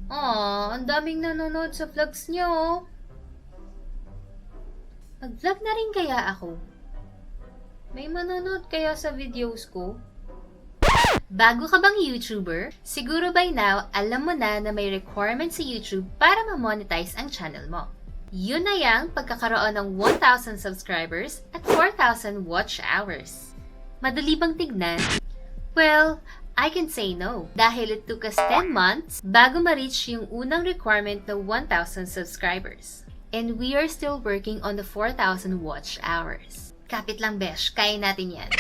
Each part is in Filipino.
Ang daming nanonood sa vlogs niyo. Mag-vlog na rin kaya ako? May manonood kaya sa videos ko? Bago ka bang YouTuber? Siguro by now, alam mo na may requirement sa YouTube para ma-monetize ang channel mo. Yun na yang pagkakaroon ng 1,000 subscribers at 4,000 watch hours. Madali bang tignan? Well, I can say no. Dahil it took us 10 months bago ma-reach yung unang requirement na 1,000 subscribers. And we are still working on the 4,000 watch hours. Kapit lang besh, kaya natin yan.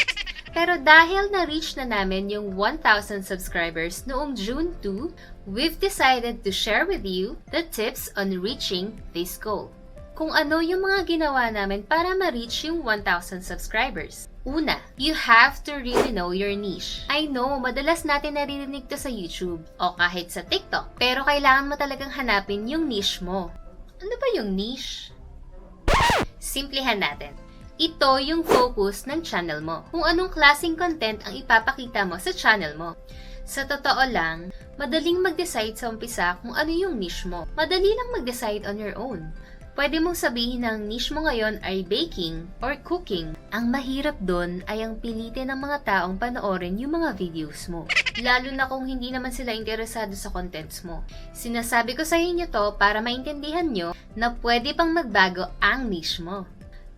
Pero dahil na-reach na namin yung 1,000 subscribers noong June 2, we've decided to share with you the tips on reaching this goal. Kung ano yung mga ginawa namin para ma-reach yung 1,000 subscribers. Una, you have to really know your niche. I know, madalas natin naririnig to sa YouTube o kahit sa TikTok, pero kailangan mo talagang hanapin yung niche mo. Ano ba yung niche? Simplihan natin. Ito yung focus ng channel mo. Kung anong klaseng content ang ipapakita mo sa channel mo. Sa totoo lang, madaling mag-decide sa umpisa kung ano yung niche mo. Madali lang mag-decide on your own. Pwede mong sabihin na ang niche mo ngayon ay baking or cooking. Ang mahirap doon ay ang pilitin ng mga taong panoorin yung mga videos mo. Lalo na kung hindi naman sila interesado sa contents mo. Sinasabi ko sa inyo to para maintindihan nyo na pwede pang magbago ang niche mo.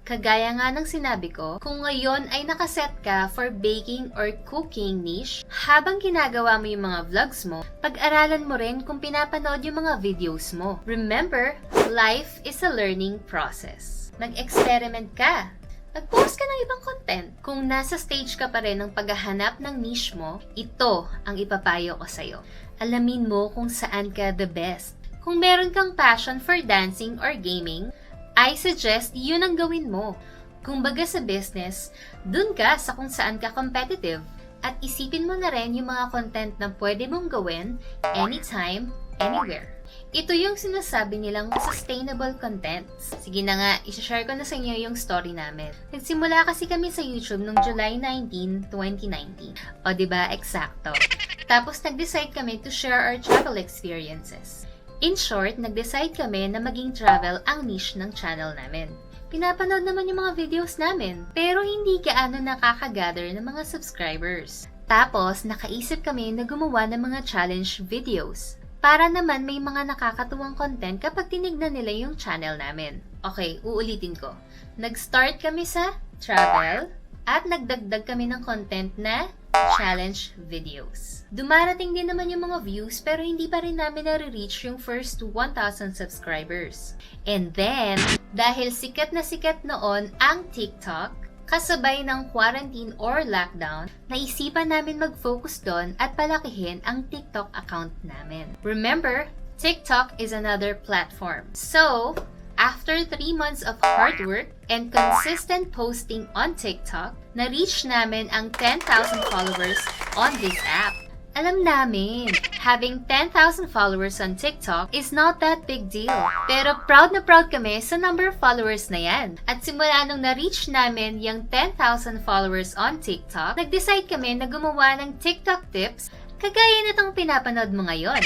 Kagaya nga ng sinabi ko, kung ngayon ay nakaset ka for baking or cooking niche, habang ginagawa mo yung mga vlogs mo, pag-aralan mo rin kung pinapanood yung mga videos mo. Remember, life is a learning process. Mag-experiment ka. Mag-post ka ng ibang content. Kung nasa stage ka pa rin ng paghahanap ng niche mo, ito ang ipapayo ko sa'yo. Alamin mo kung saan ka the best. Kung meron kang passion for dancing or gaming, I suggest yun ang gawin mo. Kung baga sa business, dun ka sa kung saan ka competitive. At isipin mo na rin yung mga content na pwede mong gawin anytime, anywhere. Ito yung sinasabi nilang sustainable contents. Sige na nga, isashare ko na sa inyo yung story namin. Nagsimula kasi kami sa YouTube noong July 19, 2019. O diba, eksakto. Tapos nag-decide kami to share our travel experiences. In short, nag-decide kami na maging travel ang niche ng channel namin. Pinapanood naman yung mga videos namin, pero hindi gaano nakaka-gather ng mga subscribers. Tapos, nakaisip kami na gumawa ng mga challenge videos. Para naman may mga nakakatuwang content kapag tinignan nila yung channel namin. Okay, uulitin ko. Nag-start kami sa travel at nagdagdag kami ng content na challenge videos. Dumarating din naman yung mga views pero hindi pa rin namin na-reach yung first 1,000 subscribers. And then, dahil sikat na noon ang TikTok, kasabay ng quarantine or lockdown, naisipan namin mag-focus doon at palakihin ang TikTok account namin. Remember, TikTok is another platform. So, after 3 months of hard work and consistent posting on TikTok, na-reach namin ang 10,000 followers on this app. Alam namin, having 10,000 followers on TikTok is not that big deal. Pero proud na proud kami sa number of followers na yan. At simula nung na-reach namin yung 10,000 followers on TikTok, nag-decide kami na gumawa ng TikTok tips kagaya nitong pinapanood mo ngayon.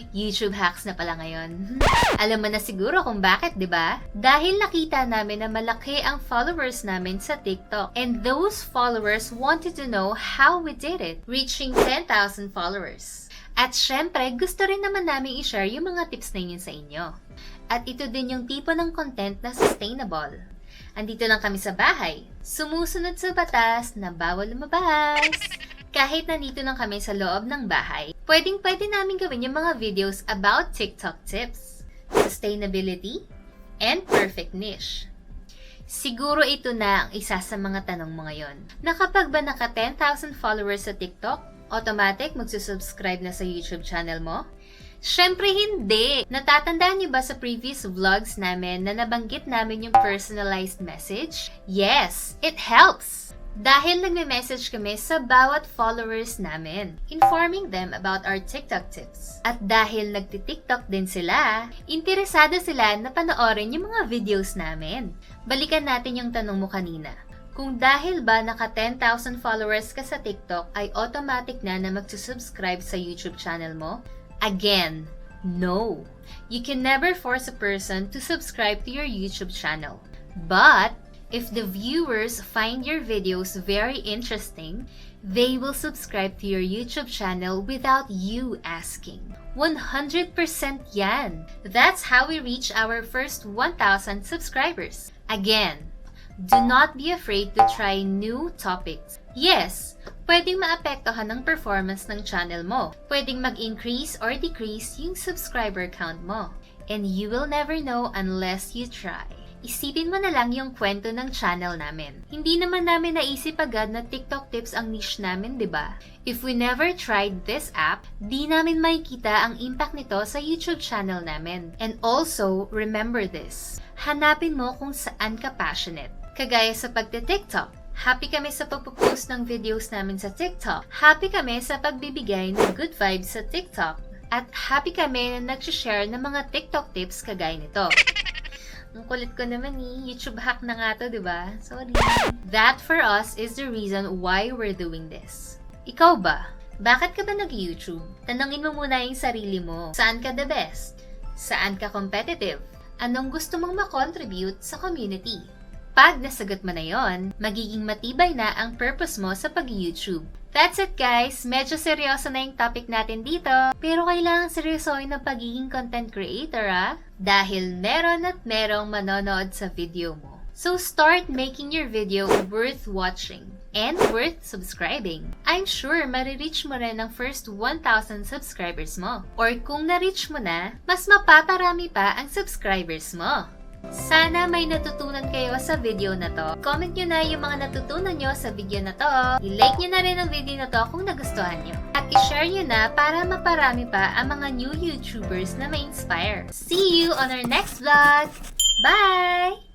YouTube hacks na pala ngayon. Alam mo na siguro kung bakit, di ba? Dahil nakita namin na malaki ang followers namin sa TikTok. And those followers wanted to know how we did it, reaching 10,000 followers. At syempre, gusto rin naman namin i-share yung mga tips na yun sa inyo. At ito din yung tipo ng content na sustainable. Andito lang kami sa bahay. Sumusunod sa batas na bawal lumabas. Kahit nandito lang kami sa loob ng bahay, pwede namin gawin yung mga videos about TikTok tips, sustainability, and perfect niche. Siguro ito na ang isa sa mga tanong mo ngayon. Na kapag ba naka 10,000 followers sa TikTok, automatic magsusubscribe na sa YouTube channel mo? Syempre hindi! Natatandaan niyo ba sa previous vlogs namin na nabanggit namin yung personalized message? Yes, it helps! Dahil nagme-message kami sa bawat followers namin, informing them about our TikTok tips. At dahil nagti-TikTok din sila, interesado sila na panoorin yung mga videos namin. Balikan natin yung tanong mo kanina. Kung dahil ba naka 10,000 followers ka sa TikTok ay automatic na magsusubscribe sa YouTube channel mo? Again, No, you can never force a person to subscribe to your YouTube channel. But if the viewers find your videos very interesting, they will subscribe to your YouTube channel without you asking. 100% yan! That's how we reach our first 1,000 subscribers. Again, do not be afraid to try new topics. Yes, pwedeng maapektuhan ng performance ng channel mo. Pwedeng mag-increase or decrease yung subscriber count mo. And you will never know unless you try. Isipin mo na lang yung kwento ng channel namin. Hindi naman namin naisip agad na TikTok tips ang niche namin, di ba? If we never tried this app, di namin makikita ang impact nito sa YouTube channel namin. And also, remember this. Hanapin mo kung saan ka passionate. Kagaya sa pagte-TikTok. Happy kami sa pagpo-post ng videos namin sa TikTok. Happy kami sa pagbibigay ng good vibes sa TikTok. At happy kami na nag-share ng mga TikTok tips kagaya nito. Ang kulit ko naman YouTube hack na nga to, di ba? Sorry. That for us is the reason why we're doing this. Ikaw ba? Bakit ka ba nag-YouTube? Tanungin mo muna yung sarili mo. Saan ka the best? Saan ka competitive? Anong gusto mong makontribute sa community? Pag nasagot mo na yon, magiging matibay na ang purpose mo sa pag-YouTube. That's it guys! Medyo seryoso na yung topic natin dito, pero kailangan seryosohin ang pagiging content creator dahil meron at merong manonood sa video mo. So start making your video worth watching and worth subscribing. I'm sure marireach mo rin ang first 1,000 subscribers mo. Or kung na-reach mo na, mas mapaparami pa ang subscribers mo. Sana may natutunan kayo sa video na to. Comment nyo na yung mga natutunan nyo sa video na to. I-like nyo na rin ang video na to kung nagustuhan nyo. At i-share nyo na para maparami pa ang mga new YouTubers na ma-inspire. See you on our next vlog! Bye!